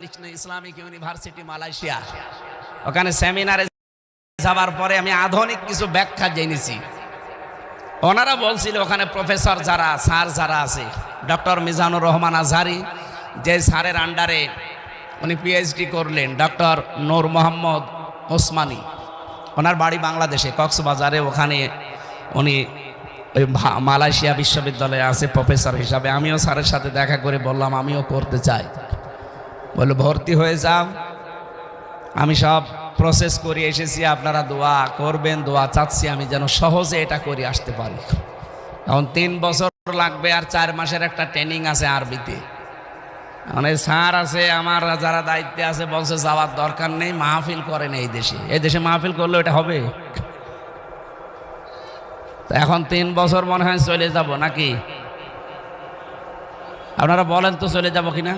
Islamic university Malaysia, ওখানে সেমিনারে যাবার পরে আমি আধুনিক কিছু ব্যাখ্যা জেনেছি। ওনারা বলছিল ওখানে প্রফেসর যারা স্যার যারা আছে, ডক্টর মিজানুর রহমান আজহারি যে স্যারের আন্ডারে উনি পিএইচডি করলেন, ডক্টর নূর মোহাম্মদ ওসমানী, ওনার বাড়ি বাংলাদেশে কক্সবাজারে, ওখানে উনি ওই মালয়েশিয়া বিশ্ববিদ্যালয়ে আছে প্রফেসর হিসাবে। আমিও স্যারের সাথে দেখা করে বললাম আমিও করতে চাই। বললো ভর্তি হয়ে যাও, আমি সব প্রসেস করে এসেছি, আপনারা দোয়া করবেন, দোয়া চাচ্ছি আমি যেন সহজে এটা করে আসতে পারি। এখন 3 বছর লাগবে আর 4 মাসের একটা ট্রেনিং আছে আরবিতে। মানে স্যার আছে আমার যারা দায়িত্বে আছে বলছে যাওয়ার দরকার নেই, মাহফিল করেন এই দেশে মাহফিল করলে এটা হবে। তো এখন 3 বছর মনে হয় চলে যাব নাকি? আপনারা বলেন তো চলে যাব কিনা?